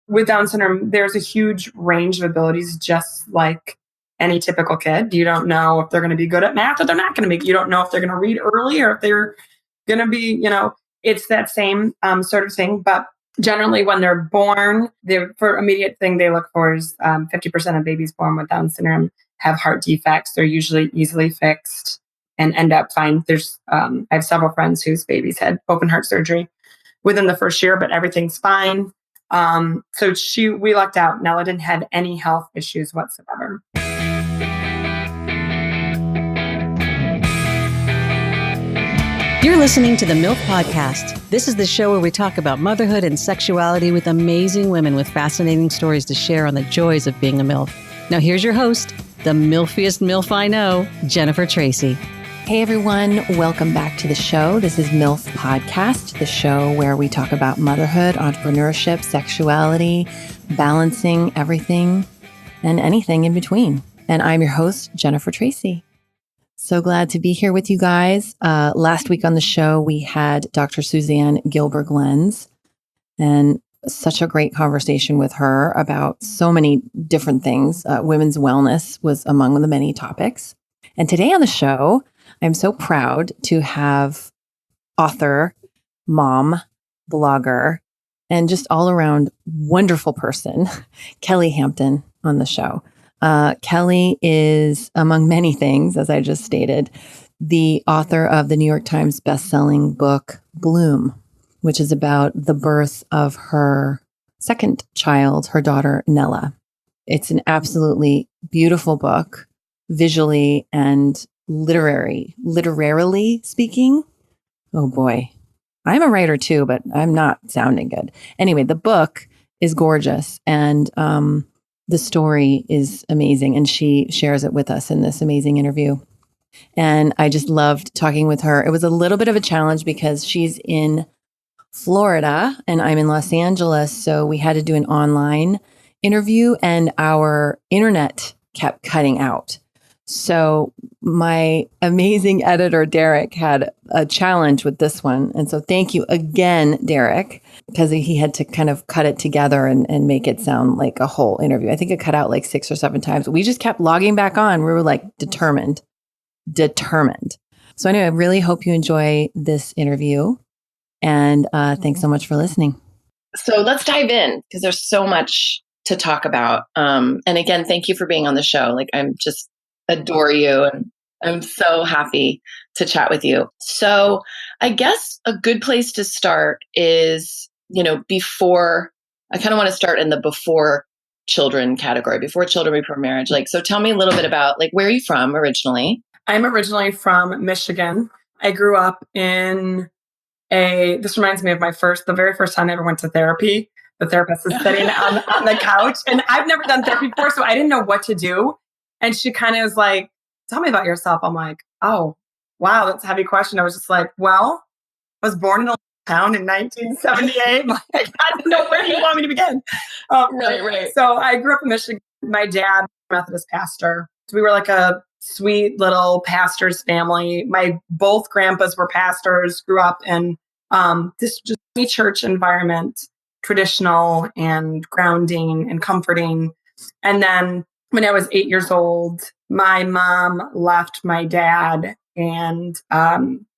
with Down syndrome, there's a huge range of abilities, just like any typical kid. You don't know if they're going to be good at math or they're not going to be. You don't know if they're going to read early or if they're going to be, it's that same sort of thing. But generally, when they're born, for immediate thing they look for is 50% of babies born with Down syndrome have heart defects. They're usually easily fixed and end up fine. I have several friends whose babies had open heart surgery within the first year, but everything's fine. So we lucked out. Nella didn't have any health issues whatsoever. You're listening to the MILF Podcast. This is the show where we talk about motherhood and sexuality with amazing women with fascinating stories to share on the joys of being a MILF. Now here's your host, the MILFiest MILF I know, Jennifer Tracy. Hey everyone, welcome back to the show. This is MILF Podcast, the show where we talk about motherhood, entrepreneurship, sexuality, balancing everything and anything in between. And I'm your host, Jennifer Tracy. So glad to be here with you guys. Last week on the show, we had Dr. Suzanne Gilbert-Glens, and such a great conversation with her about so many different things. Women's wellness was among the many topics. And today on the show, I'm so proud to have author, mom, blogger, and just all around wonderful person, Kelle Hampton, on the show. Kelle is, among many things, as I just stated, the author of the New York Times bestselling book, Bloom, which is about the birth of her second child, her daughter, Nella. It's an absolutely beautiful book, visually and literarily speaking. Oh boy. I'm a writer too, but I'm not sounding good. Anyway, the book is gorgeous and the story is amazing, and she shares it with us in this amazing interview. And I just loved talking with her. It was a little bit of a challenge because she's in Florida and I'm in Los Angeles. So we had to do an online interview and our internet kept cutting out. So my amazing editor, Derek, had a challenge with this one. And so thank you again, Derek, because he had to kind of cut it together and make it sound like a whole interview. I think it cut out like 6 or 7 times. We just kept logging back on. We were like determined. So anyway, I really hope you enjoy this interview. And thanks so much for listening. So let's dive in because there's so much to talk about. And again, thank you for being on the show. Like I'm just adore you and I'm so happy to chat with you. So I guess a good place to start is, before, I kind of want to start in the before children category, before children, before marriage. So tell me a little bit about where are you from originally? I'm originally from Michigan. I grew up in this reminds me of the very first time I ever went to therapy. The therapist is sitting on the couch and I've never done therapy before, so I didn't know what to do. And she kind of was like, tell me about yourself. I'm like, oh, wow, that's a heavy question. I was just like, well, I was born in a town in 1978. Like, I don't know where you want me to begin. Right. So I grew up in Michigan. My dad, Methodist pastor. So we were like a sweet little pastor's family. My both grandpas were pastors, grew up in this just church environment, traditional and grounding and comforting. And then when I was 8 years old, my mom left my dad and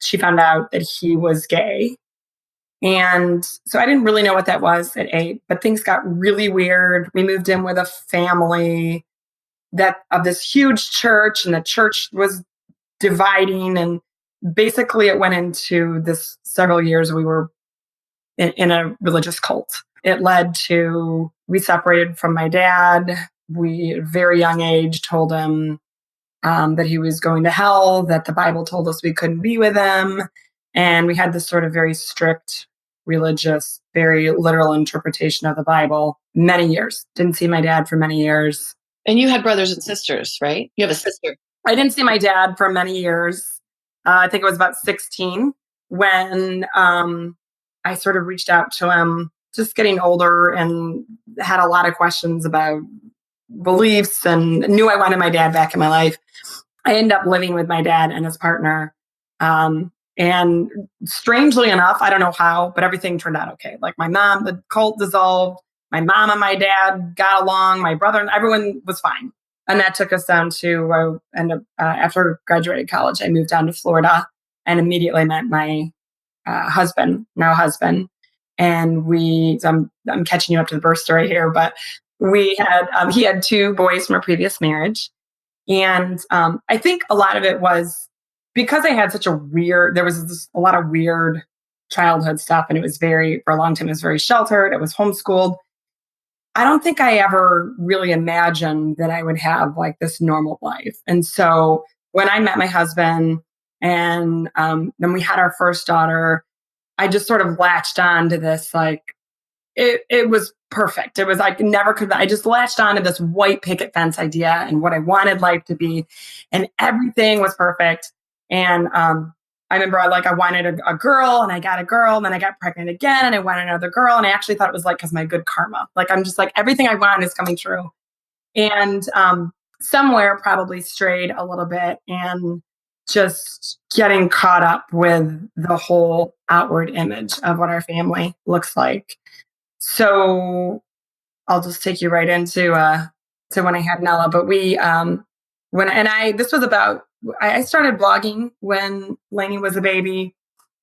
she found out that he was gay. And so I didn't really know what that was at 8, but things got really weird. We moved in with a family of this huge church, and the church was dividing. And basically it went into this several years we were in a religious cult. It led to, we separated from my dad. We, at a very young age, told him that he was going to hell, that the Bible told us we couldn't be with him. And we had this sort of very strict, religious, very literal interpretation of the Bible. Many years. Didn't see my dad for many years. And you had brothers and sisters, right? You have a sister. I didn't see my dad for many years. I think it was about 16 when I sort of reached out to him, just getting older, and had a lot of questions about beliefs and knew I wanted my dad back in my life. I ended up living with my dad and his partner. And strangely enough, I don't know how, but everything turned out okay. Like my mom, the cult dissolved. My mom and my dad got along, my brother, and everyone was fine. And that took us down to, after graduated college, I moved down to Florida and immediately met my now husband. And I'm catching you up to the birth story here, but he had 2 boys from a previous marriage. And I think a lot of it was because I had there was a lot of weird childhood stuff. And for a long time, it was very sheltered. It was homeschooled. I don't think I ever really imagined that I would have like this normal life. And so when I met my husband and then we had our first daughter, I just sort of latched on to this, like, it was perfect. It was like I just latched on to this white picket fence idea and what I wanted life to be. And everything was perfect. And I remember I wanted a girl and I got a girl and then I got pregnant again and I wanted another girl. And I actually thought it was like, because my good karma, like, I'm just like, everything I want is coming true. And somewhere probably strayed a little bit and just getting caught up with the whole outward image of what our family looks like. So I'll just take you right into to when I had Nella. But I started blogging when Lainey was a baby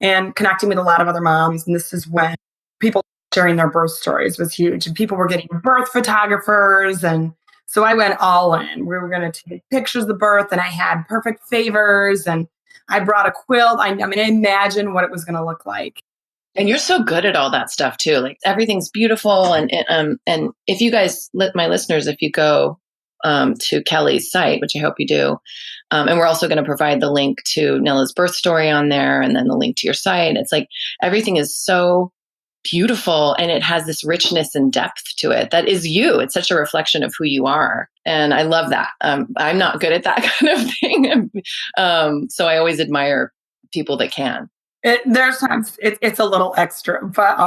and connecting with a lot of other moms. And this is when people sharing their birth stories was huge. And people were getting birth photographers. And so I went all in. We were going to take pictures of the birth and I had perfect favors and I brought a quilt. I imagine what it was going to look like. And you're so good at all that stuff too. Like everything's beautiful. And if you guys, my listeners, if you go to Kelle's site, which I hope you do, and we're also going to provide the link to Nella's birth story on there, and then the link to your site. It's like everything is so beautiful, and it has this richness and depth to it that is you. It's such a reflection of who you are, and I love that. I'm not good at that kind of thing, so I always admire people that can. There's times it's a little extra, but I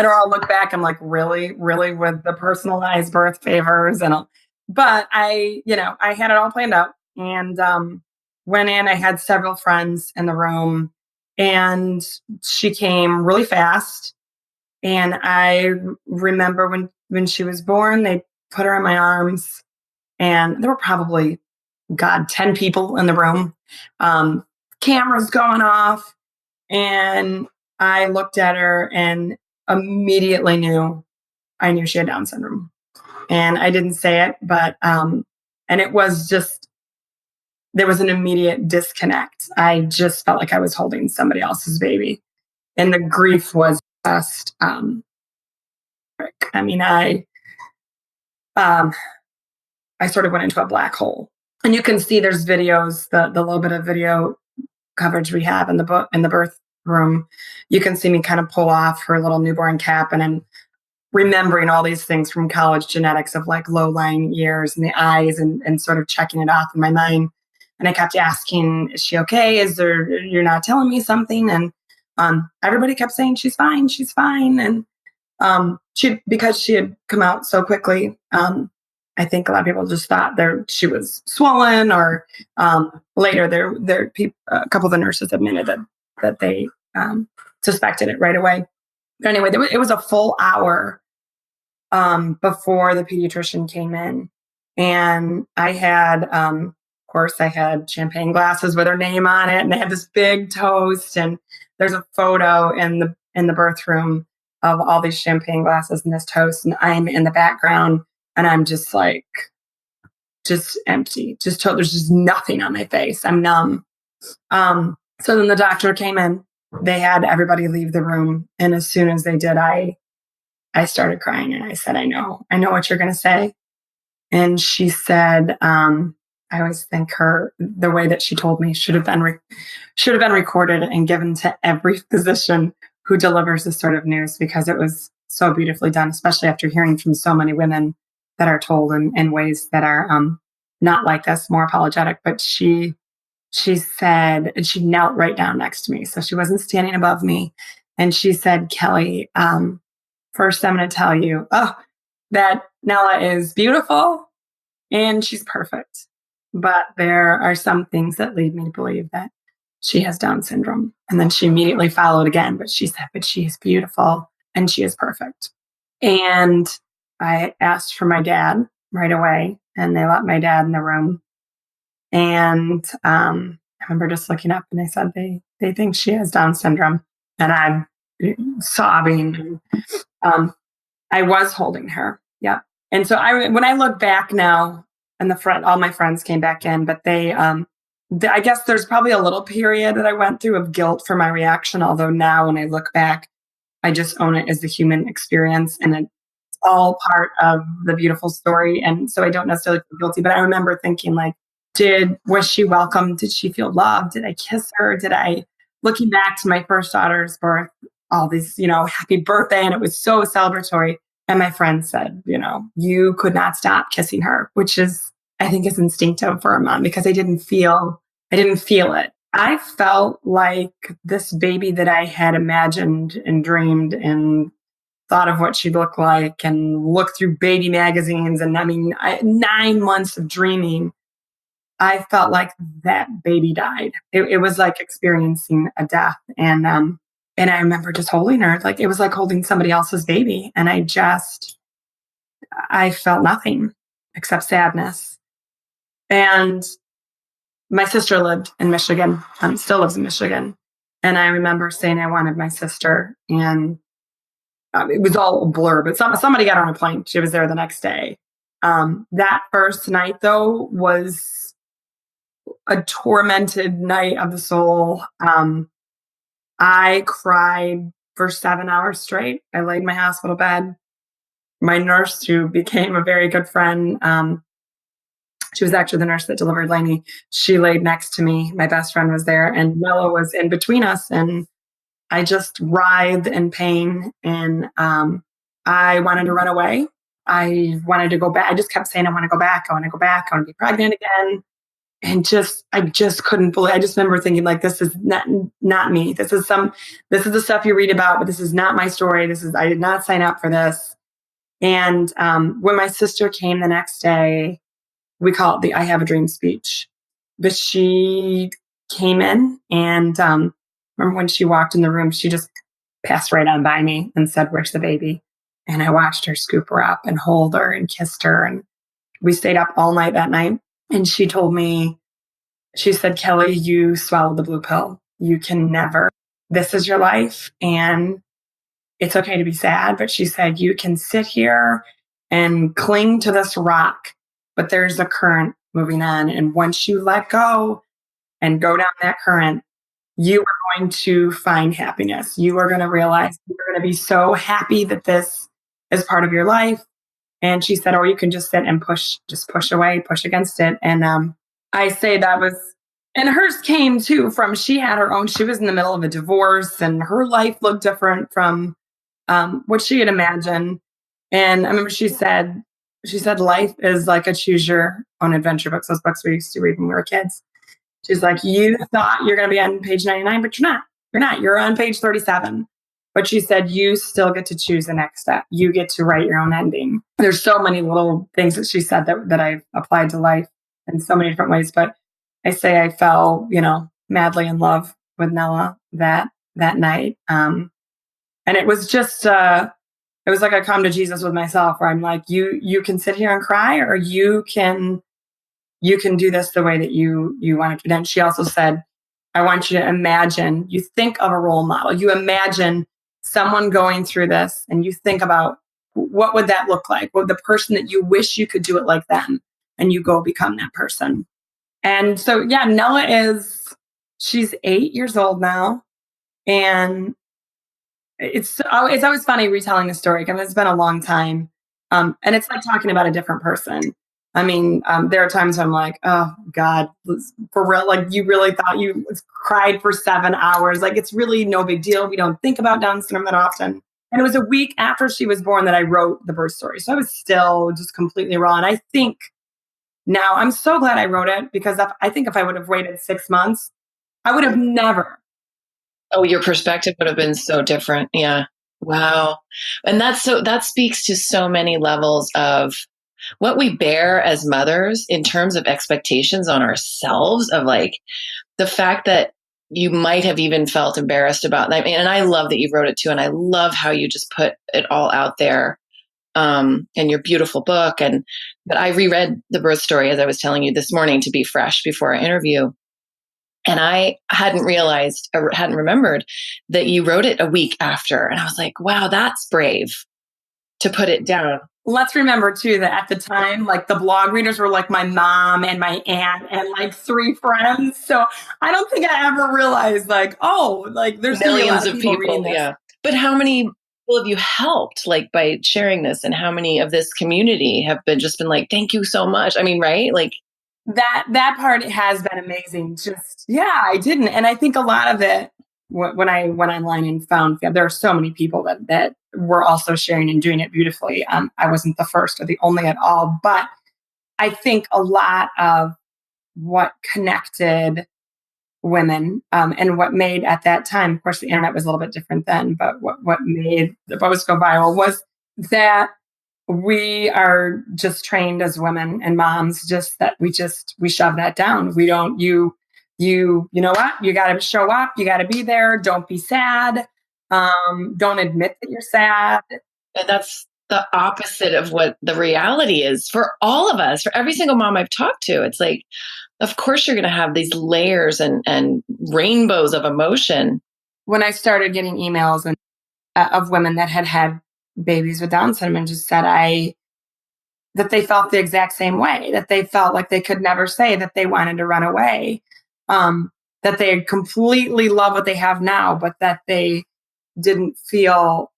don't know, I'll look back, I'm like, really with the personalized birth favors but I had it all planned out and went in. I had several friends in the room and she came really fast. And I remember when she was born, they put her in my arms and there were probably, 10 people in the room, cameras going off. And I looked at her and immediately I knew she had Down syndrome. And I didn't say it, but, and it was just, there was an immediate disconnect. I just felt like I was holding somebody else's baby. And the grief was just, I sort of went into a black hole. And you can see there's videos, the little bit of video coverage we have in the birth room. You can see me kind of pull off her little newborn cap and I'm remembering all these things from college genetics of like low-lying ears and the eyes and sort of checking it off in my mind. And I kept asking, is she okay? You're not telling me something? And everybody kept saying, she's fine. And because she had come out so quickly, I think a lot of people just thought she was swollen or later a couple of the nurses admitted that they suspected it right away. But anyway, it was a full hour before the pediatrician came in. And I had, of course, I had champagne glasses with her name on it. And they had this big toast. And there's a photo in the birth room of all these champagne glasses and this toast. And I'm in the background and I'm just like, just empty, there's just nothing on my face. I'm numb. So then the doctor came in. They had everybody leave the room. And as soon as they did, I started crying and I said, I know what you're going to say. And she said, I always think the way that she told me should have been recorded and given to every physician who delivers this sort of news, because it was so beautifully done, especially after hearing from so many women that are told in ways that are not like this, more apologetic. But she said, and she knelt right down next to me. So she wasn't standing above me. And she said, Kelle, first I'm going to tell you that Nella is beautiful and she's perfect. But there are some things that lead me to believe that she has Down syndrome. And then she immediately followed again. But she said, but she is beautiful and she is perfect. And I asked for my dad right away, and they let my dad in the room. And I remember just looking up, and they said they think she has Down syndrome, and I'm sobbing. Um, I was holding her, yeah. And so when I look back now, and all my friends came back in, but I guess there's probably a little period that I went through of guilt for my reaction. Although now, when I look back, I just own it as the human experience, and it's all part of the beautiful story. And so I don't necessarily feel guilty, but I remember thinking, like, was she welcome? Did she feel loved? Did I kiss her? Looking back to my first daughter's birth, all these, happy birthday, and it was so celebratory. And my friend said, you could not stop kissing her, which I think is instinctive for a mom, because I didn't feel it. I felt like this baby that I had imagined and dreamed and thought of what she'd look like and looked through baby magazines. And 9 months of dreaming, I felt like that baby died. It was like experiencing a death. And I remember just holding her, like it was like holding somebody else's baby. And I felt nothing except sadness. And my sister lived in Michigan, still lives in Michigan. And I remember saying I wanted my sister, and it was all a blur, but somebody got on a plane. She was there the next day. That first night, though, was a tormented night of the soul. I cried for 7 hours straight. I laid in my hospital bed. My nurse, who became a very good friend, she was actually the nurse that delivered Lainey. She laid next to me. My best friend was there, and Nella was in between us. And I just writhed in pain, and I wanted to run away. I wanted to go back. I just kept saying, I want to go back. I want to go back. I want to be pregnant again. And I just couldn't believe. I just remember thinking, like, this is not me. This is the stuff you read about, but this is not my story. I did not sign up for this. And when my sister came the next day, we call it the I Have a Dream speech. But she came in, and remember when she walked in the room, she just passed right on by me and said, "Where's the baby?" And I watched her scoop her up and hold her and kissed her. And we stayed up all night that night. And she told me, she said, "Kelle, you swallowed the blue pill. You can never, this is your life. And it's okay to be sad." But she said, "You can sit here and cling to this rock, but there's a current moving on. And once you let go and go down that current, you are going to find happiness. You are going to realize you're going to be so happy that this is part of your life." And she said, "Or you can just sit and push away, push against it." And I say that was, and hers came too from, she was in the middle of a divorce, and her life looked different from what she had imagined. And I remember she said, life is like a choose your own adventure books, those books we used to read when we were kids. She's like, you thought you're going to be on page 99, but you're not. You're on page 37. But she said, you still get to choose the next step. You get to write your own ending. There's so many little things that she said that I've applied to life in so many different ways. But I say I fell, madly in love with Nella that night. And it was just, it was like I come to Jesus with myself, where I'm like, you can sit here and cry, or you can do this the way that you want to do. And she also said, I want you to imagine, you think of a role model, you imagine someone going through this, and you think about, what would that look like? What the person that you wish you could do it like them, and you go become that person. And so, yeah, Nella she's 8 years old now. And it's always funny retelling the story, because it's been a long time. And it's like talking about a different person. I mean, there are times when I'm like, oh God, for real, like, you really thought you cried for 7 hours. Like, it's really no big deal. We don't think about Down syndrome that often. And it was a week after she was born that I wrote the birth story. So I was still just completely raw. And I think now, I'm so glad I wrote it, because I think if I would have waited 6 months, I would have never. Oh, your perspective would have been so different. Yeah. Wow. And that speaks to so many levels of what we bear as mothers in terms of expectations on ourselves, of like the fact that you might have even felt embarrassed about. And I love that you wrote it too. And I love how you just put it all out there and your beautiful book. But I reread the birth story, as I was telling you this morning, to be fresh before our interview. And I hadn't realized or hadn't remembered that you wrote it a week after. And I was like, wow, that's brave to put it down. Let's remember too that at the time, like the blog readers were like my mom and my aunt and like 3 friends. So I don't think I ever realized like, oh, like there's millions of people reading this. Yeah. But how many people have you helped like by sharing this, and how many of this community have been like, thank you so much? I mean, right? Like that part has been amazing. Just, yeah, I didn't. And I think a lot of it, when I went online and found, there are so many people that were also sharing and doing it beautifully. I wasn't the first or the only at all, but I think a lot of what connected women and what made at that time, of course, the internet was a little bit different then, but what made the post go viral was that we are just trained as women and moms, just that we shove that down. We don't, you know what? You got to show up. You got to be there. Don't be sad. Don't admit that you're sad. And that's the opposite of what the reality is for all of us, for every single mom I've talked to. It's like, of course you're going to have these layers and rainbows of emotion. When I started getting emails and of women that had babies with Down syndrome and just said that they felt the exact same way, that they felt like they could never say that they wanted to run away, that they completely love what they have now, but that they didn't feel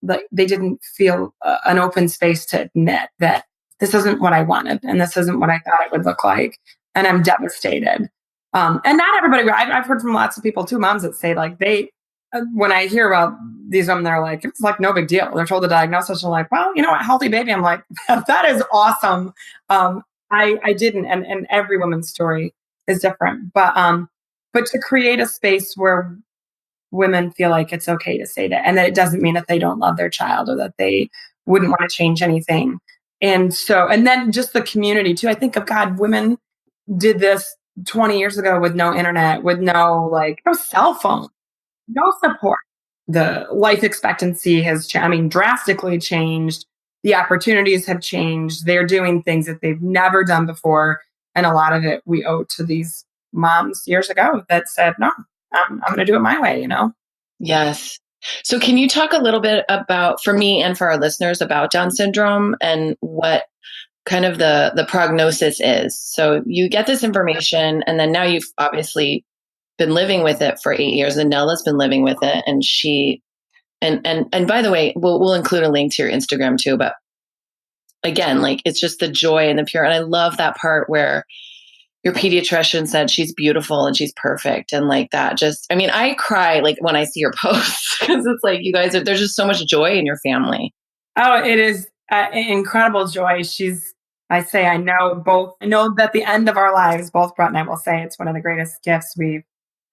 like they didn't feel an open space to admit that this isn't what I wanted and this isn't what I thought it would look like, and I'm devastated. And not everybody. I've heard from lots of people too, moms that say like when I hear about these women, they're like, it's like no big deal. They're told the diagnosis and like, well, you know what, healthy baby. I'm like, that is awesome. I didn't, and every woman's story is different, but to create a space where women feel like it's okay to say that, and that it doesn't mean that they don't love their child or that they wouldn't want to change anything. And so, and then just the community too. I think of God, women did this 20 years ago with no internet, with no cell phone, no support. The life expectancy has drastically changed. The opportunities have changed. They're doing things that they've never done before. And a lot of it we owe to these moms years ago that said, no, I'm going to do it my way, you know? Yes. So can you talk a little bit about, for me and for our listeners, about Down syndrome and what kind of the prognosis is? So you get this information, and then now you've obviously been living with it for 8 years, and Nella's been living with it. And and by the way, we'll include a link to your Instagram too. But again, like, it's just the joy and the pure. And I love that part where your pediatrician said she's beautiful and she's perfect. And like that, I cry like when I see your posts, because it's like, you guys there's just so much joy in your family. Oh, it is incredible joy. I know that the end of our lives, both Brett and I will say it's one of the greatest gifts we've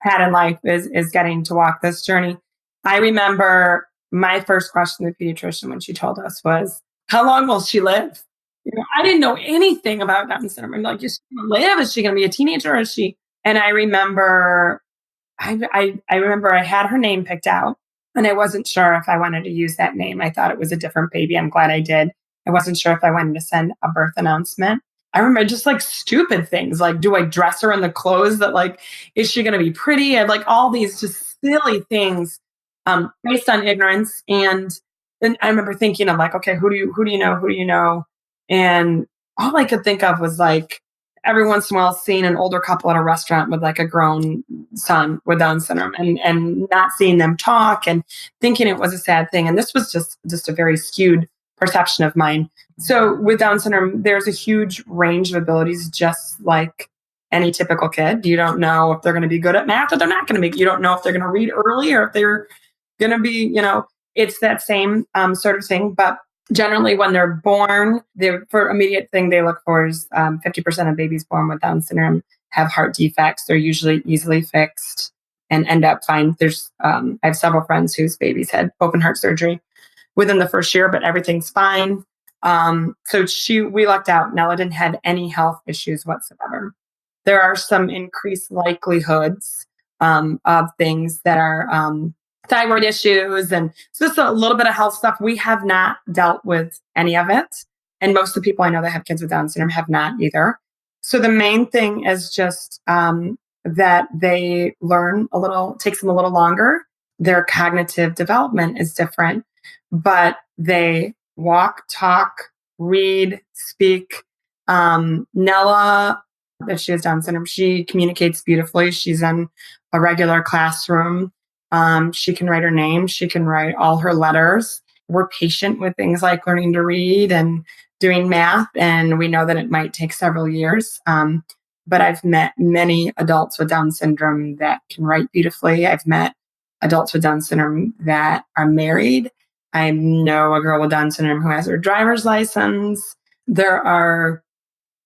had in life is getting to walk this journey. I remember my first question to the pediatrician when she told us was, how long will she live? You know, I didn't know anything about Down syndrome. I'm like, is she going to live? Is she going to be a teenager? Is she? And I remember, I remember I had her name picked out, and I wasn't sure if I wanted to use that name. I thought it was a different baby. I'm glad I did. I wasn't sure if I wanted to send a birth announcement. I remember just like stupid things, like, do I dress her in the clothes that is she going to be pretty? And like all these just silly things based on ignorance. And I remember thinking, I'm like, okay, who do you know? And all I could think of was like, every once in a while seeing an older couple at a restaurant with like a grown son with Down syndrome and not seeing them talk and thinking it was a sad thing. And this was just a very skewed perception of mine. So with Down syndrome, there's a huge range of abilities, just like any typical kid. You don't know if they're going to be good at math or they're not going to be. You don't know if they're going to read early or if they're going to be, it's that same sort of thing. But generally, when they're born, for immediate thing they look for is 50% of babies born with Down syndrome have heart defects. They're usually easily fixed and end up fine. I have several friends whose babies had open heart surgery within the first year, but everything's fine. So we lucked out. Nella didn't have any health issues whatsoever. There are some increased likelihoods of things that are thyroid issues and just a little bit of health stuff. We have not dealt with any of it. And most of the people I know that have kids with Down syndrome have not either. So the main thing is just that they learn a little, takes them a little longer. Their cognitive development is different, but they walk, talk, read, speak. Nella, if she has Down syndrome, she communicates beautifully. She's in a regular classroom. She can write her name. She can write all her letters. We're patient with things like learning to read and doing math. And we know that it might take several years. But I've met many adults with Down syndrome that can write beautifully. I've met adults with Down syndrome that are married. I know a girl with Down syndrome who has her driver's license. There are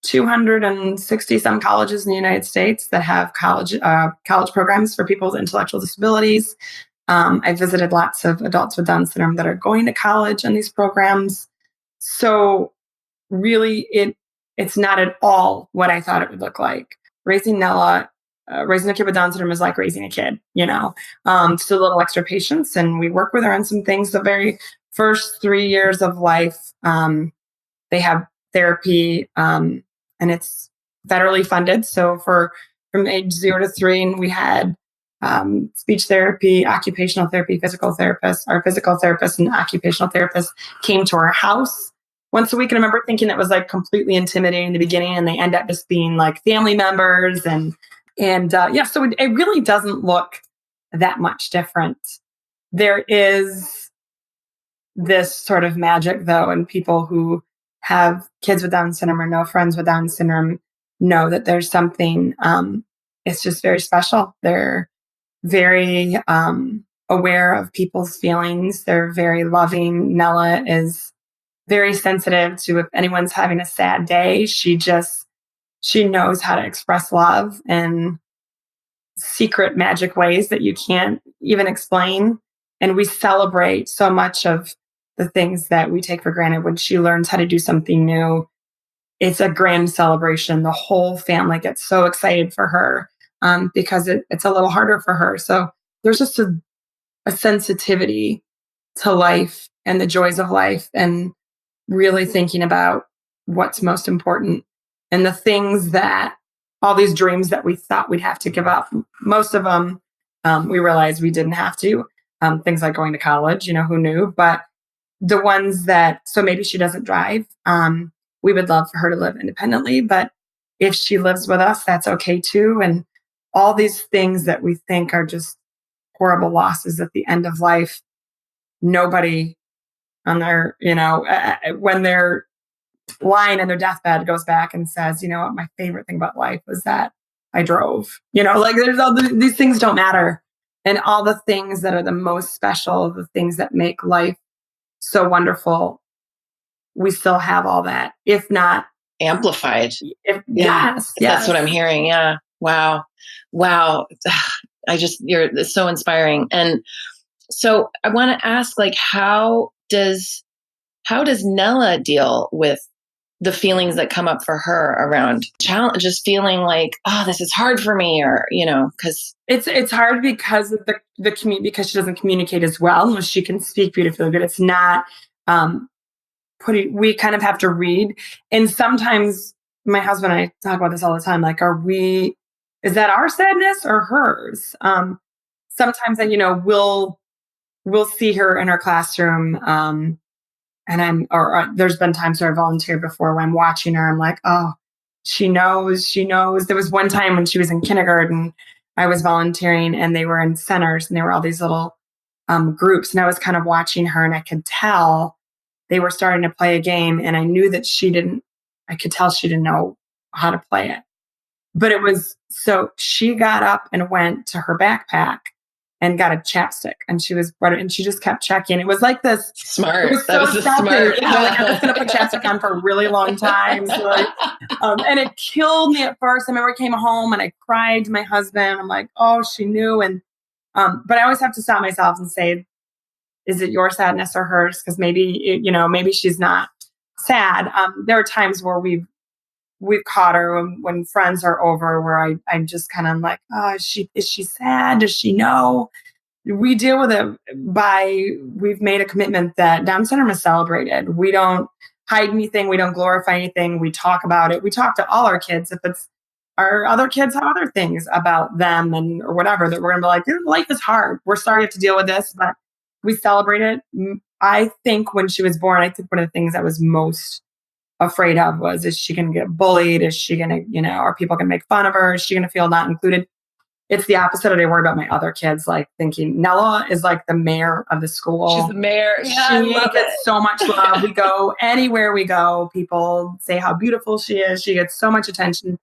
260 some colleges in the United States that have college programs for people with intellectual disabilities. I visited lots of adults with Down syndrome that are going to college in these programs. So really, it's not at all what I thought it would look like. Raising Nella, raising a kid with Down syndrome is like raising a kid, just a little extra patience. And we work with her on some things. The very first 3 years of life, they have therapy, and it's federally funded. So from age 0 to 3, we had speech therapy, occupational therapy, physical therapists. Our physical therapist and occupational therapist came to our house once a week. And I remember thinking it was like completely intimidating in the beginning, and they end up just being like family members. So it really doesn't look that much different. There is this sort of magic though, and people who have kids with Down syndrome or know friends with Down syndrome know that there's something, it's just very special. They're very aware of people's feelings. They're very loving. Nella is very sensitive to if anyone's having a sad day. She knows how to express love in secret magic ways that you can't even explain. And we celebrate so much of the things that we take for granted. When she learns how to do something new, it's a grand celebration. The whole family gets so excited for her because it's a little harder for her. So there's just a sensitivity to life and the joys of life, and really thinking about what's most important and the things that all these dreams that we thought we'd have to give up. Most of them, we realized we didn't have to. Things like going to college, who knew? But the ones so maybe she doesn't drive. We would love for her to live independently, but if she lives with us, that's okay too. And all these things that we think are just horrible losses at the end of life, nobody on their, when they're lying in their deathbed goes back and says, you know what, my favorite thing about life was that I drove, there's all these things don't matter. And all the things that are the most special, the things that make life so wonderful, we still have all that, if not amplified. Yes. That's what I'm hearing. Yeah. Wow. You're so inspiring. And so I want to ask, how does Nella deal with the feelings that come up for her around challenge, just feeling like, oh, this is hard for me, or, because it's hard because of the because she doesn't communicate as well, unless she can speak beautifully, but it's not, we kind of have to read. And sometimes my husband and I talk about this all the time. Like, is that our sadness or hers? Sometimes, we'll see her in her classroom, and there's been times where I volunteered before when I'm watching her, I'm like, oh, she knows. There was one time when she was in kindergarten, I was volunteering, and they were in centers, and there were all these little groups, and I was kind of watching her, and I could tell they were starting to play a game, and I knew that I could tell she didn't know how to play it. But so she got up and went to her backpack and got a chapstick, and she just kept checking. It was like this. Smart. It was so smart. Yeah, I was going to put chapstick on for a really long time. So and it killed me at first. I remember I came home and I cried to my husband. I'm like, oh, she knew. And, but I always have to stop myself and say, is it your sadness or hers? Because maybe she's not sad. There are times where we've caught her when friends are over, where I'm just kind of like, oh, is she sad? Does she know? we deal with it we've made a commitment that Down syndrome is celebrated. We don't hide anything. We don't glorify anything. We talk about it. We talk to all our kids. If it's our other kids have other things about them or whatever, that we're going to be like, life is hard. We're sorry you have to deal with this, but we celebrate it. I think when she was born, I think one of the things I was most afraid of was, is she going to get bullied? Is she going to, are people going to make fun of her? Is she going to feel not included? It's the opposite. I worry about my other kids, like thinking Nella is like the mayor of the school. She's the mayor. Yeah, she gets so much love. We go anywhere we go. People say how beautiful she is. She gets so much attention.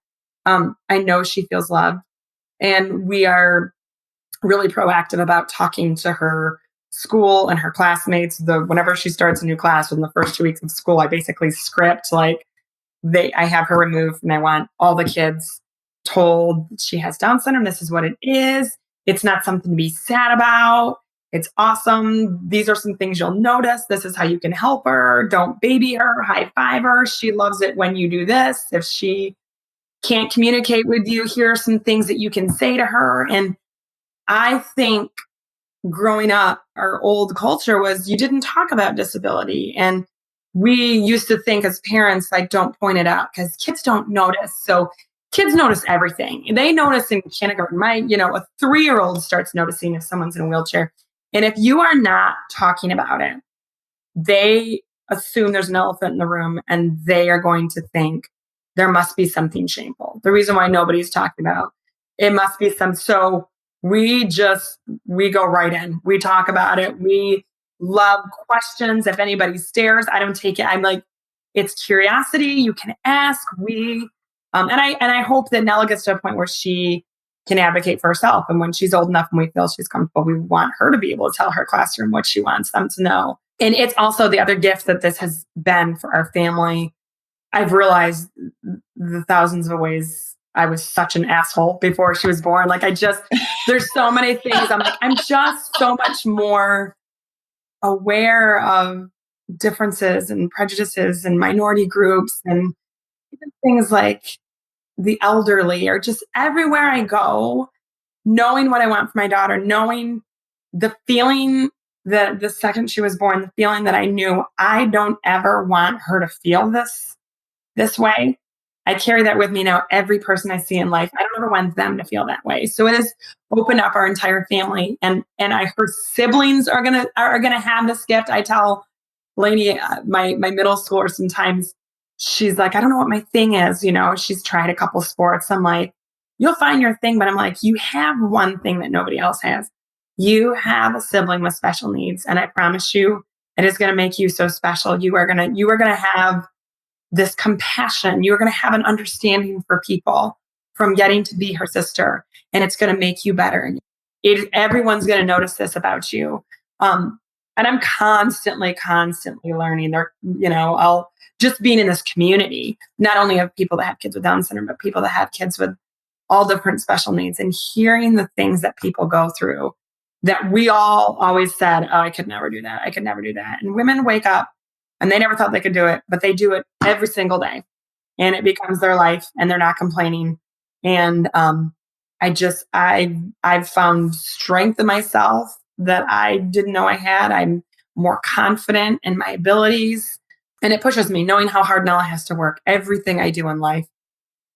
I know she feels loved. And we are really proactive about talking to her school and her classmates. Whenever she starts a new class within the first 2 weeks of school, I basically script I have her removed, and I want all the kids told she has Down syndrome. This is what it is. It's not something to be sad about. It's awesome. These are some things you'll notice. This is how you can help her. Don't baby her, high five her. She loves it when you do this. If she can't communicate with you, here are some things that you can say to her. And I think growing up, our old culture was you didn't talk about disability. And we used to think as parents, like, don't point it out because kids don't notice. So kids notice everything. They notice in kindergarten. A 3-year-old starts noticing if someone's in a wheelchair. And if you are not talking about it, they assume there's an elephant in the room, and they are going to think there must be something shameful. The reason why nobody's talking about it must be so we go right in. We talk about it. We love questions. If anybody stares, I don't take it. I'm like, it's curiosity. You can ask. And I hope that Nella gets to a point where she can advocate for herself. And when she's old enough and we feel she's comfortable, we want her to be able to tell her classroom what she wants them to know. And it's also the other gift that this has been for our family. I've realized the thousands of ways I was such an asshole before she was born. There's so many things. I'm just so much more aware of differences and prejudices and minority groups, and even things like the elderly, or just everywhere I go, knowing what I want for my daughter, knowing the feeling that the second she was born, the feeling that I knew I don't ever want her to feel this way. I carry that with me now. Every person I see in life, I don't ever want them to feel that way. So it has opened up our entire family, and her siblings are gonna have this gift. I tell Lainey, my middle schooler, sometimes she's like, I don't know what my thing is. She's tried a couple sports. I'm like, you'll find your thing, but I'm like, you have one thing that nobody else has. You have a sibling with special needs, and I promise you, it is going to make you so special. You are gonna have this compassion. You're going to have an understanding for people from getting to be her sister, and it's going to make you better. And everyone's going to notice this about you. And I'm constantly learning. I'll just being in this community, not only of people that have kids with Down syndrome, but people that have kids with all different special needs, and hearing the things that people go through that we all always said, oh, I could never do that. I could never do that. And women wake up and they never thought they could do it, but they do it every single day, and it becomes their life, and they're not complaining. And I've found strength in myself that I didn't know I had. I'm more confident in my abilities, and it pushes me knowing how hard Nella has to work. Everything I do in life,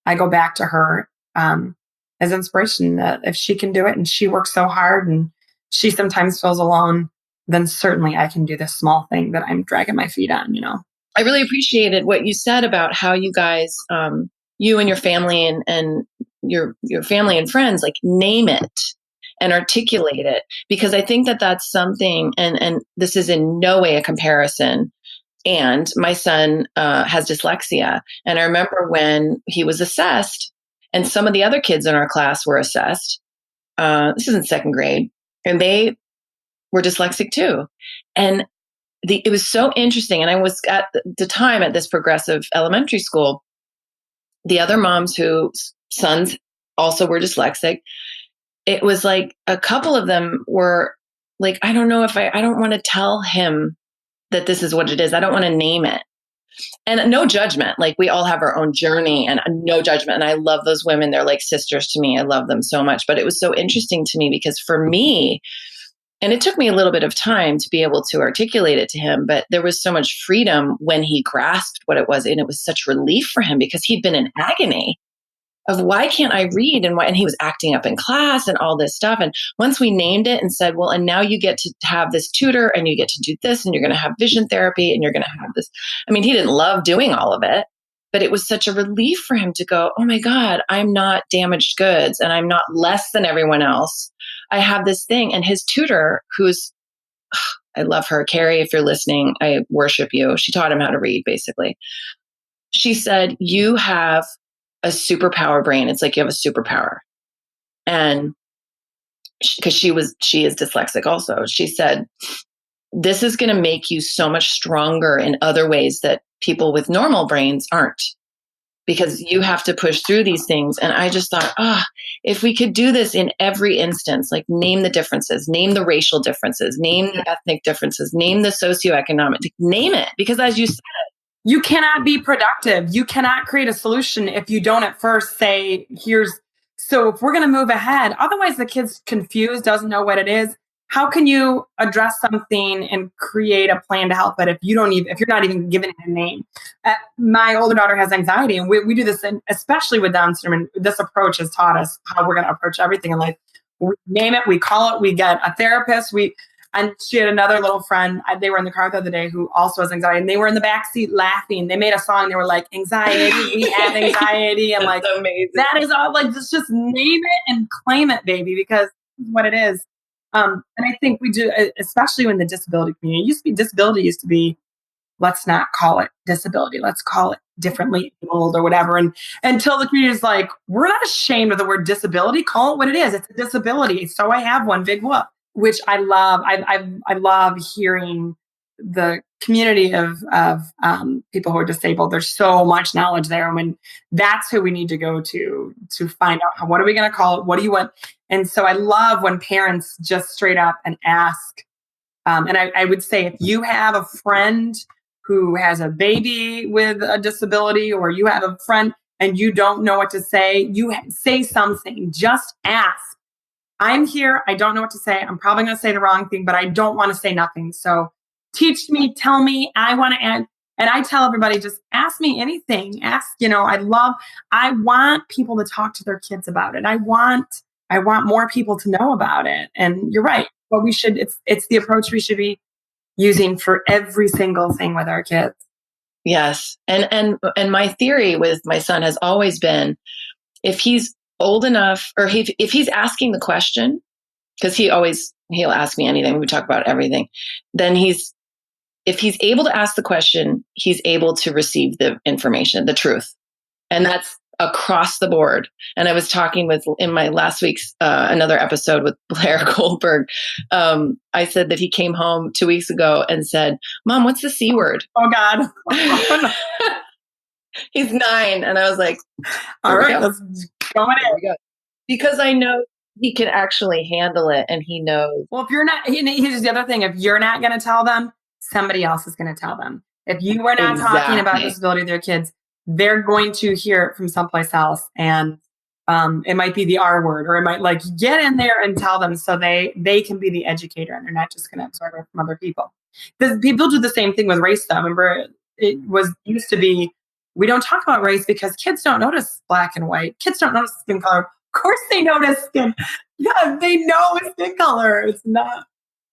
I go back to her as inspiration, that if she can do it and she works so hard and she sometimes feels alone, then certainly I can do this small thing that I'm dragging my feet on, I really appreciated what you said about how you guys, you and your family and your family and friends, like, name it and articulate it, because I think that that's something, and this is in no way a comparison. And my son has dyslexia. And I remember when he was assessed, and some of the other kids in our class were assessed. This is in second grade, and they were dyslexic too. And it was so interesting. And I was at the time at this progressive elementary school. The other moms whose sons also were dyslexic, it was like a couple of them were like, I don't know if I don't want to tell him that this is what it is. I don't want to name it. And no judgment. Like, we all have our own journey, and no judgment. And I love those women. They're like sisters to me. I love them so much. But it was so interesting to me because for me, And it took me a little bit of time to be able to articulate it to him, but there was so much freedom when he grasped what it was. And it was such relief for him because he'd been in agony of why can't I read? And he was acting up in class and all this stuff. And once we named it and said, well, and now you get to have this tutor and you get to do this and you're going to have vision therapy and you're going to have this. I mean, he didn't love doing all of it, but it was such a relief for him to go, oh my God, I'm not damaged goods and I'm not less than everyone else. I have this thing. And his tutor, I love her, Carrie, if you're listening, I worship you. She taught him how to read, basically. She said, you have a superpower brain. It's like you have a superpower. And because she is dyslexic also, she said, this is going to make you so much stronger in other ways that people with normal brains aren't, because you have to push through these things. And I just thought, if we could do this in every instance, like name the differences, name the racial differences, name the ethnic differences, name the socioeconomic, name it. Because as you said, you cannot be productive. You cannot create a solution if you don't at first say, so if we're going to move ahead, otherwise the kid's confused, doesn't know what it is. How can you address something and create a plan to help it if you're not even giving it a name? My older daughter has anxiety, and we do this, especially with Down syndrome. And this approach has taught us how we're going to approach everything in life. We name it, we call it, we get a therapist. And she had another little friend. They were in the car the other day who also has anxiety, and they were in the backseat laughing. They made a song. They were like, "Anxiety, we have anxiety." I'm like, amazing. That is all. Like, just name it and claim it, baby, because it's what it is. And I think we do, especially in the disability community. Disability used to be, let's not call it disability. Let's call it differently abled or whatever. And until the community is like, we're not ashamed of the word disability. Call it what it is. It's a disability. So I have one, big whoop. Which I love. I love hearing the community of people who are disabled. There's so much knowledge there. And when that's who we need to go to find out what are we going to call it? What do you want? And so I love when parents just straight up and ask. And I would say, if you have a friend who has a baby with a disability, or you have a friend and you don't know what to say, you say something. Just ask. I'm here. I don't know what to say. I'm probably going to say the wrong thing, but I don't want to say nothing. So teach me, tell me. I want to add. And I tell everybody, just ask me anything. Ask, I want people to talk to their kids about it. I want more people to know about it. And you're right. But it's the approach we should be using for every single thing with our kids. Yes. And my theory with my son has always been, if he's old enough, or if he's asking the question, because he'll ask me anything, we talk about everything, then if he's able to ask the question, he's able to receive the information, the truth. And that's across the board. And I was talking in my last week's another episode with Blair Goldberg. I said that he came home 2 weeks ago and said, "Mom, what's the C word?" Oh God. He's 9. And I was like, all right, let's go in. Because I know he can actually handle it, and he knows. Well, if you're not, here's the other thing. If you're not going to tell them, somebody else is going to tell them. If you are not talking about disability with their kids, they're going to hear it from someplace else. And it might be the R word, or it might get in there and tell them, so they can be the educator, and they're not just going to absorb it from other people. Because people do the same thing with race, though. Remember, it used to be, we don't talk about race because kids don't notice black and white. Kids don't notice skin color. Of course they notice skin. Yeah, they know skin color.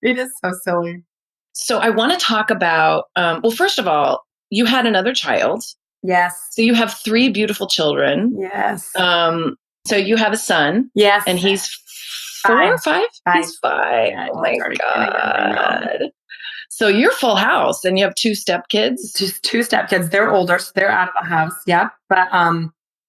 It is so silly. So I want to talk about, well, first of all, you had another child. Yes. So you have 3 beautiful children. Yes. So you have a son. Yes. And he's 4 or 5? 5. He's 5. Yeah, oh my God. So you're full house, and you have 2 stepkids? Just 2 stepkids. They're older, so they're out of the house. Yep. But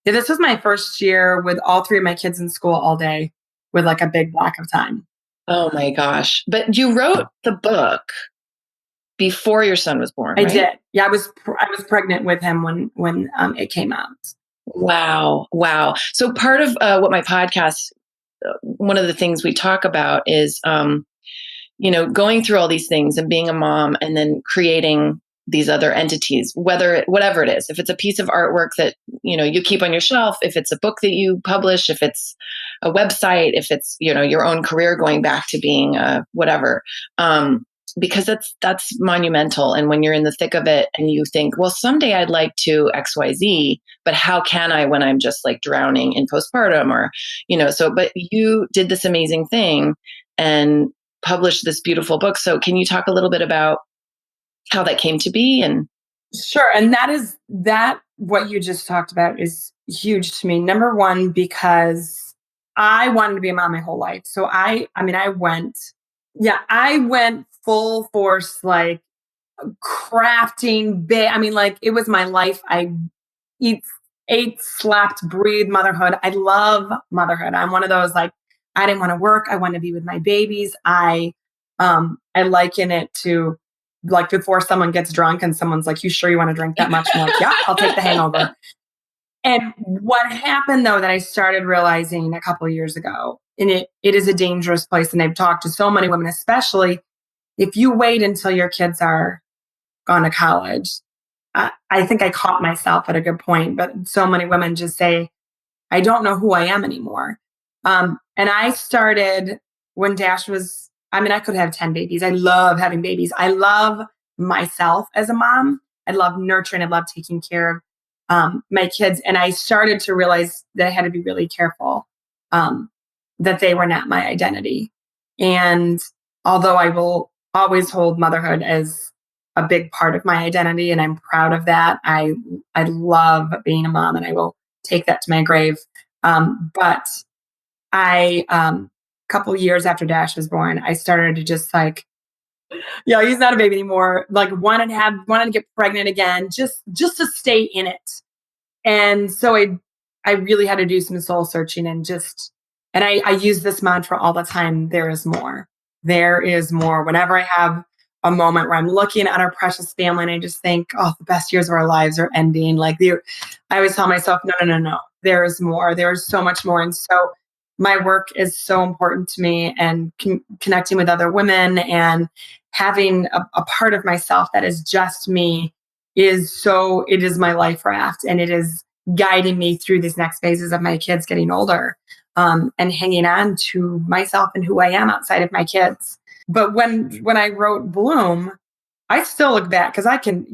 this was my first year with all 3 of my kids in school all day with a big block of time. Oh my gosh. But you wrote the book before your son was born, right? I did. Yeah, I was pregnant with him when it came out. Wow. So part of what my podcast, one of the things we talk about is, going through all these things and being a mom, and then creating these other entities, whatever it is, if it's a piece of artwork that, you keep on your shelf, if it's a book that you publish, if it's a website, if it's, your own career going back to being whatever, because that's monumental. And when you're in the thick of it and you think, well, someday I'd like to XYZ, but how can I when I'm just like drowning in postpartum or, but you did this amazing thing and published this beautiful book. So can you talk a little bit about how that came to be? And sure. And that what you just talked about is huge to me. Number one, because I wanted to be a mom my whole life. So I went full force, like crafting big. I mean, like it was my life. I ate, slept, breathed motherhood. I love motherhood. I'm one of those, like, I didn't want to work. I want to be with my babies. I liken it to like before someone gets drunk and someone's like, you sure you want to drink that much? I'm like, yeah, I'll take the hangover. And what happened though, that I started realizing a couple of years ago, and it is a dangerous place. And I've talked to so many women, especially if you wait until your kids are gone to college. I think I caught myself at a good point, but so many women just say, I don't know who I am anymore. And I started when Dash was, I could have 10 babies. I love having babies. I love myself as a mom. I love nurturing. I love taking care of my kids. And I started to realize that I had to be really careful that they were not my identity. And although I will always hold motherhood as a big part of my identity, and I'm proud of that, I love being a mom, and I will take that to my grave. But I, couple years after Dash was born, I started to just like, he's not a baby anymore. Like wanted to get pregnant again, just to stay in it. And so I really had to do some soul searching and I use this mantra all the time. There is more. There is more. Whenever I have a moment where I'm looking at our precious family and I just think, oh, the best years of our lives are ending. Like I always tell myself, no. There is more. There is so much more. And so my work is so important to me, and connecting with other women and having a part of myself that is just me it is my life raft, and it is guiding me through these next phases of my kids getting older, and hanging on to myself and who I am outside of my kids. But when I wrote Bloom, I still look back because I can,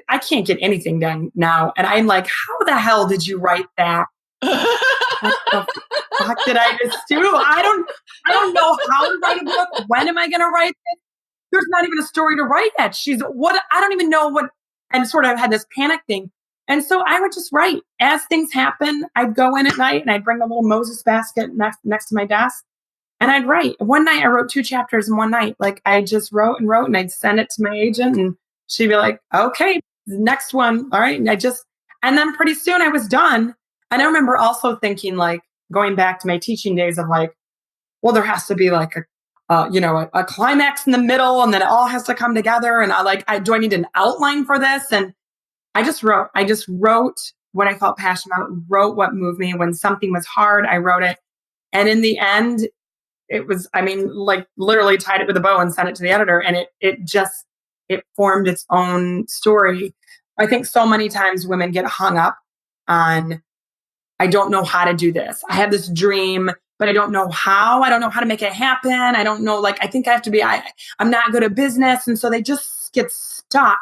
I can't get anything done now. And I'm like, how the hell did you write that? What the fuck did I just do? I don't know how to write a book. When am I going to write it? There's not even a story to write yet. I don't even know what, and sort of had this panic thing. And so I would just write as things happen. I'd go in at night and I'd bring a little Moses basket next to my desk, and I'd write. One night I wrote 2 chapters in one night. Like I just wrote, and I'd send it to my agent, and she'd be like, okay, next one. All right. And then pretty soon I was done. And I remember also thinking, like, going back to my teaching days of like, well, there has to be like a climax in the middle, and then it all has to come together. And do I need an outline for this? And I just wrote what I felt passionate about, wrote what moved me. When something was hard, I wrote it. And in the end, it was, literally tied it with a bow and sent it to the editor. And it formed its own story. I think so many times women get hung up on, I don't know how to do this. I have this dream, but I don't know how. I don't know how to make it happen. I don't know, I think I have to be, I'm not good at business. And so they just get stuck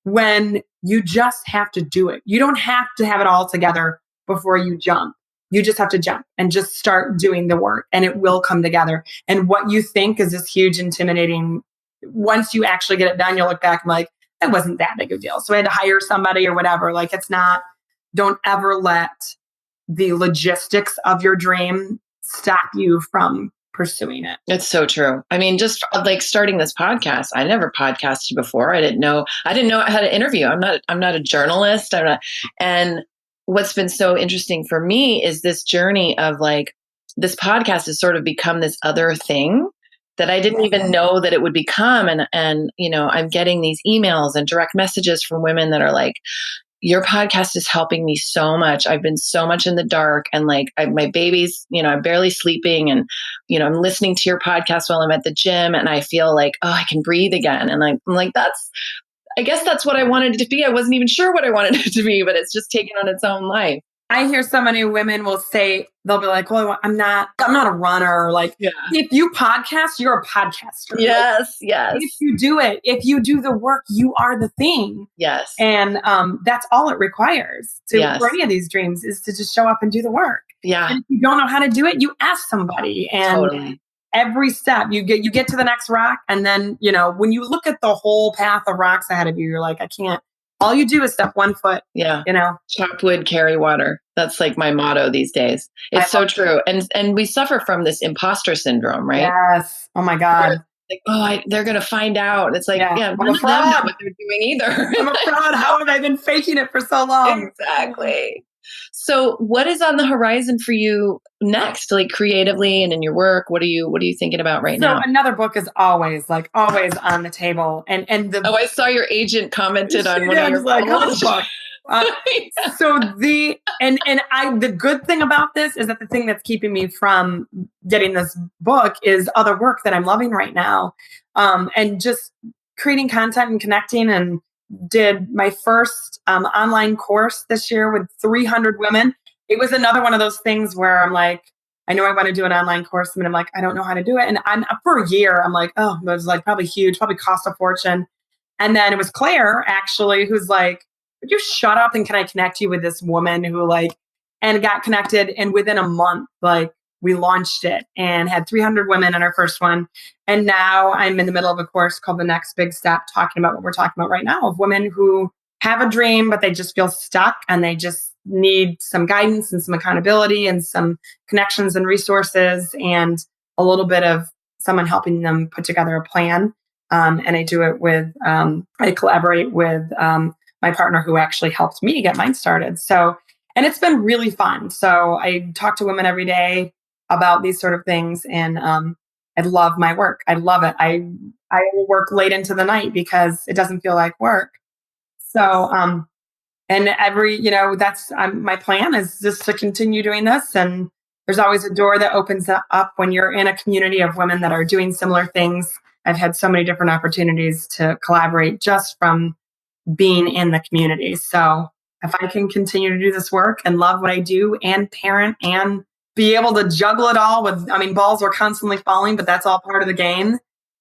when you just have to do it. You don't have to have it all together before you jump. You just have to jump and just start doing the work, and it will come together. And what you think is this huge, intimidating, once you actually get it done, you'll look back and like, that wasn't that big of a deal. So I had to hire somebody or whatever. Like it's not, don't ever let the logistics of your dream stop you from pursuing it. It's so true. I mean, just like starting this podcast, I never podcasted before. I didn't know how to interview. I'm not a journalist. And what's been so interesting for me is this journey of like, this podcast has sort of become this other thing that I didn't even know that it would become. And I'm getting these emails and direct messages from women that are like, your podcast is helping me so much. I've been so much in the dark, and like my baby's, I'm barely sleeping, and, I'm listening to your podcast while I'm at the gym, and I feel like, oh, I can breathe again. And I'm like, I guess that's what I wanted it to be. I wasn't even sure what I wanted it to be, but it's just taken on its own life. I hear so many women will say, they'll be like, well, I'm not a runner. Like, if you podcast, you're a podcaster. Yes, like, yes. If you do it, if you do the work, you are the thing. Yes. And that's all it requires for any of these dreams is to just show up and do the work. Yeah. And if you don't know how to do it, you ask somebody. And every step you get to the next rock. And then, when you look at the whole path of rocks ahead of you, you're like, I can't. All you do is step one foot. Yeah. Chop wood, carry water. That's like my motto these days. It's so true. And we suffer from this imposter syndrome, right? Yes. Oh my God. Like, they're going to find out. It's like, none of them know what they're doing either. I'm a fraud. How have I been faking it for so long? Exactly. So what is on the horizon for you next, like creatively and in your work? What are you thinking about now? So another book is always on the table. And I saw your agent commented on one of your books. So the good thing about this is that the thing that's keeping me from getting this book is other work that I'm loving right now. And just creating content and connecting, and did my first online course this year with 300 women. It was another one of those things where I'm like, I know I want to do an online course, and I'm like, I don't know how to do it. And I'm for a year, I'm like, oh, it was like probably huge, probably cost a fortune. And then it was Claire actually, who's like, would you shut up and can I connect you with this woman who and got connected. And within a month, we launched it and had 300 women in our first one. And now I'm in the middle of a course called The Next Big Step, talking about what we're talking about right now, of women who have a dream, but they just feel stuck and they just need some guidance and some accountability and some connections and resources and a little bit of someone helping them put together a plan. And I do it with, I collaborate with my partner who actually helped me get mine started. So, and it's been really fun. So I talk to women every day about these sort of things. And I love my work. I love it. I will work late into the night because it doesn't feel like work. So, and that's my plan is just to continue doing this. And there's always a door that opens up when you're in a community of women that are doing similar things. I've had so many different opportunities to collaborate just from being in the community. So if I can continue to do this work and love what I do and parent and be able to juggle it all balls are constantly falling, but that's all part of the game,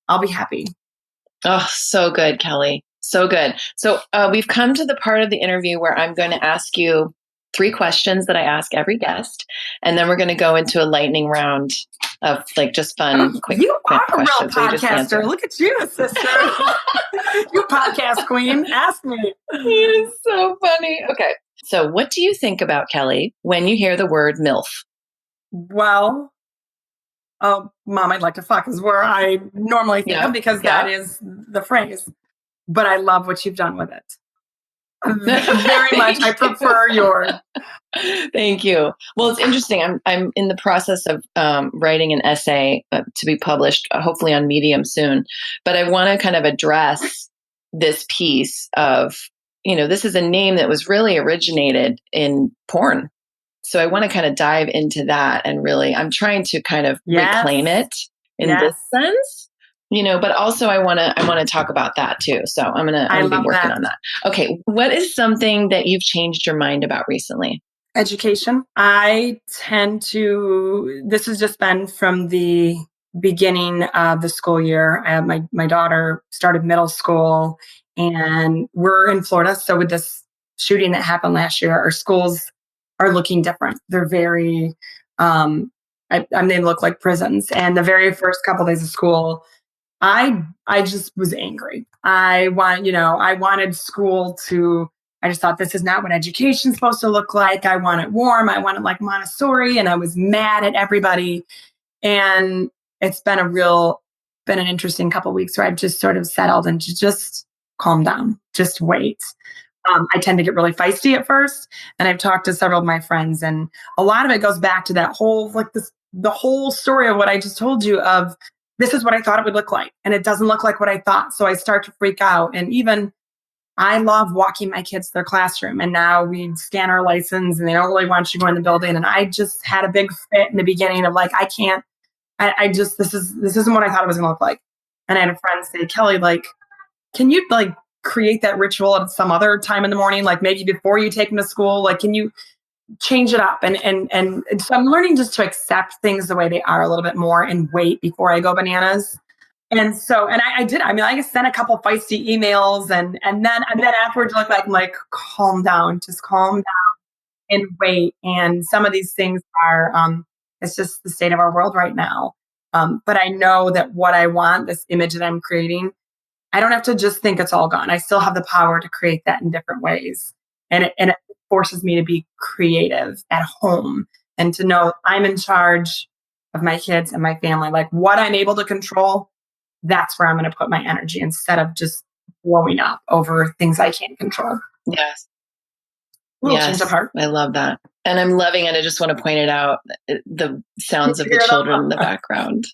I'll be happy. Oh, so good, Kelle. So good. So we've come to the part of the interview where I'm going to ask you 3 questions that I ask every guest. And then we're going to go into a lightning round of just fun, quick questions. You are a real podcaster. Look at you, sister. You podcast queen. Ask me. It is so funny. Okay. So what do you think about, Kelle, when you hear the word MILF? Well, Mom, I'd like to fuck is where I normally think of, because that is the phrase. But I love what you've done with it. Very much. I prefer yours. Thank you. Well, it's interesting. I'm in the process of writing an essay to be published, hopefully on Medium soon. But I want to kind of address this piece of, this is a name that was really originated in porn. So I want to kind of dive into that, and really, I'm trying to kind of reclaim it in this sense. But also I want to talk about that too. So I'm going to be working on that. Okay. What is something that you've changed your mind about recently? Education. I tend to, this has just been from the beginning of the school year. My daughter started middle school, and we're in Florida. So with this shooting that happened last year, our schools are looking different. They're very, they look like prisons. And the very first couple of days of school, I just was angry. I wanted school to, I just thought, this is not what education's supposed to look like. I want it warm. I want it like Montessori. And I was mad at everybody. And it's been an interesting couple of weeks where I've just sort of settled and just calm down, just wait. I tend to get really feisty at first. And I've talked to several of my friends, and a lot of it goes back to that whole, the whole story of what I just told you of, this is what I thought it would look like, and it doesn't look like what I thought. So I start to freak out. And even I love walking my kids to their classroom, and now we scan our license and they don't really want you to go in the building. And I just had a big fit in the beginning of this isn't what I thought it was going to look like. And I had a friend say, Kelle, can you create that ritual at some other time in the morning? Like maybe before you take them to school, like, can you change it up? And so I'm learning just to accept things the way they are a little bit more and wait before I go bananas. And so, and I did, I mean, I sent a couple feisty emails and then afterwards, I'm like, calm down, just calm down and wait. And some of these things are, it's just the state of our world right now. But I know that what I want, this image that I'm creating, I don't have to just think it's all gone. I still have the power to create that in different ways. And it forces me to be creative at home and to know I'm in charge of my kids and my family. Like what I'm able to control, that's where I'm going to put my energy instead of just blowing up over things I can't control. Yes. Change of heart. I love that. And I'm loving it. I just want to point it out, the sounds of the children in the background.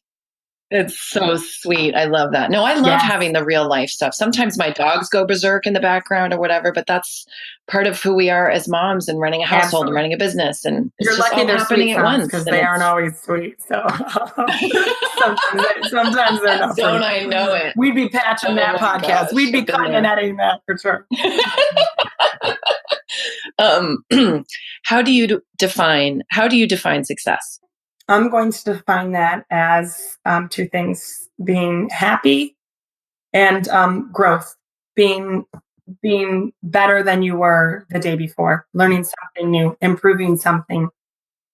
It's so sweet. I love that. No, I love having the real life stuff. Sometimes my dogs go berserk in the background or whatever, but that's part of who we are as moms and running a household and running a business. And it's you're just lucky all they're happening sweet at once because they aren't always sweet. So sometimes they're not. Don't I know it? We'd be patching that podcast. Gosh, we'd be cutting and editing that for sure. How do you define success? I'm going to define that as two things: being happy and growth, being better than you were the day before, learning something new, improving something.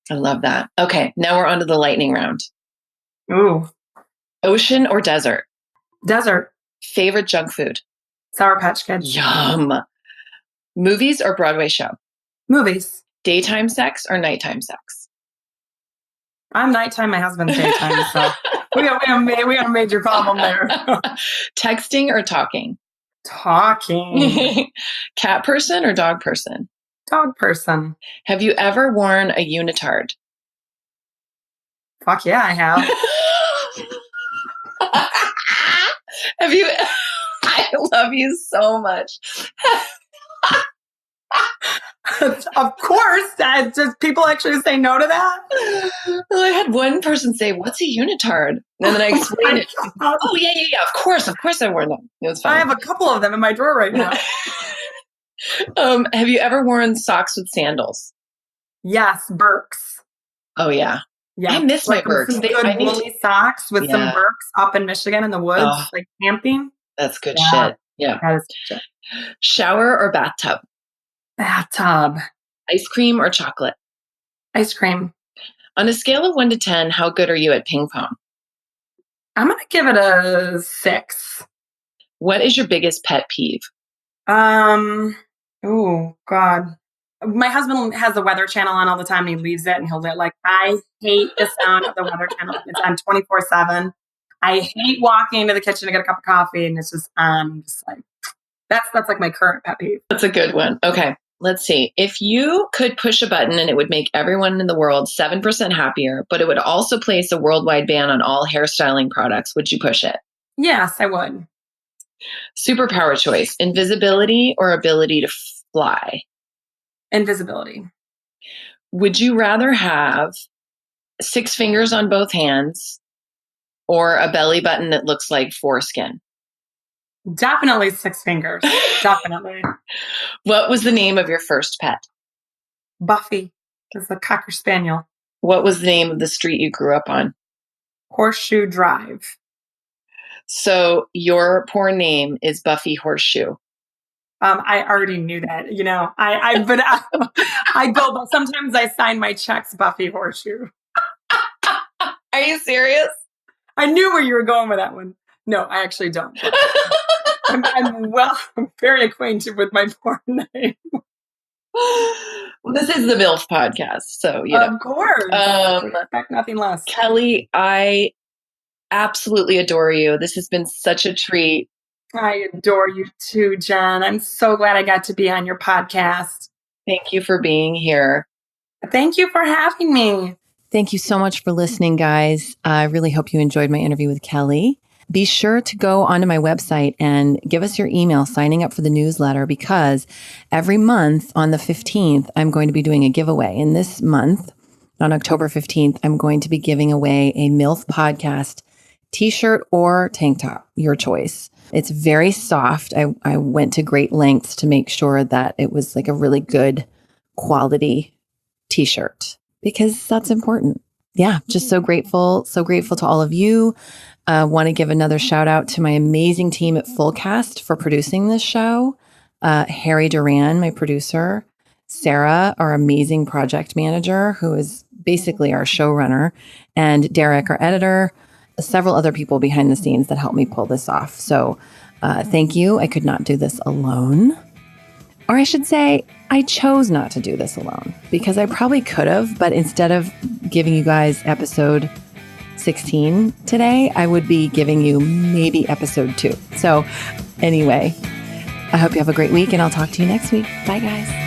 I love that. Okay, now we're on to the lightning round. Ooh. Ocean or desert? Desert. Favorite junk food? Sour Patch Kids. Yum. Movies or Broadway show? Movies. Daytime sex or nighttime sex? I'm nighttime, my husband's daytime, so we got a major problem there. Texting or talking? Talking. Cat person or dog person? Dog person. Have you ever worn a unitard? Fuck yeah, I have. Have you? I love you so much. Of course. Does people actually say no to that? Well, I had one person say, "What's a unitard?" And then I explained it. Oh, yeah. Of course I wore them. It was fun. I have a couple of them in my drawer right now. Have you ever worn socks with sandals? Yes, Birks. Oh yeah. Yeah, I miss my Birks. Some good woolly socks with some Birks up in Michigan in the woods, like camping. That's good shit. Yeah. That is good shit. Shower or bathtub? Bathtub. Ice cream or chocolate? Ice cream. On a scale of 1 to 10, how good are you at ping pong? I'm going to give it a 6. What is your biggest pet peeve? Oh God. My husband has the Weather Channel on all the time and he leaves it and he'll like, I hate the sound of the Weather Channel. It's on 24/7. I hate walking into the kitchen to get a cup of coffee and it's just on. Just like, that's like my current pet peeve. That's a good one. Okay. Let's see. If you could push a button and it would make everyone in the world 7% happier, but it would also place a worldwide ban on all hairstyling products, would you push it? Yes, I would. Superpower choice, invisibility or ability to fly? Invisibility. Would you rather have 6 fingers on both hands or a belly button that looks like foreskin? Definitely 6 fingers. Definitely. What was the name of your first pet? Buffy. It's a Cocker Spaniel. What was the name of the street you grew up on? Horseshoe Drive. So your poor name is Buffy Horseshoe. I already knew that, I go, but sometimes I sign my checks Buffy Horseshoe. Are you serious? I knew where you were going with that one. No, I actually don't. I'm very acquainted with my porn name. Well, this is the MILF podcast, so Of course. Expect nothing less. Kelle, I absolutely adore you. This has been such a treat. I adore you too, Jen. I'm so glad I got to be on your podcast. Thank you for being here. Thank you for having me. Thank you so much for listening, guys. I really hope you enjoyed my interview with Kelle. Be sure to go onto my website and give us your email signing up for the newsletter because every month on the 15th, I'm going to be doing a giveaway. And this month, on October 15th, I'm going to be giving away a MILF podcast t-shirt or tank top, your choice. It's very soft. I went to great lengths to make sure that it was like a really good quality t-shirt because that's important. Yeah, just so grateful to all of you. Want to give another shout out to my amazing team at Fullcast for producing this show. Harry Duran, my producer, Sarah, our amazing project manager, who is basically our showrunner, and Derek, our editor, several other people behind the scenes that helped me pull this off. So thank you. I could not do this alone. Or I should say, I chose not to do this alone because I probably could have, but instead of giving you guys episode 16 today, I would be giving you maybe episode 2. So anyway, I hope you have a great week and I'll talk to you next week. Bye, guys.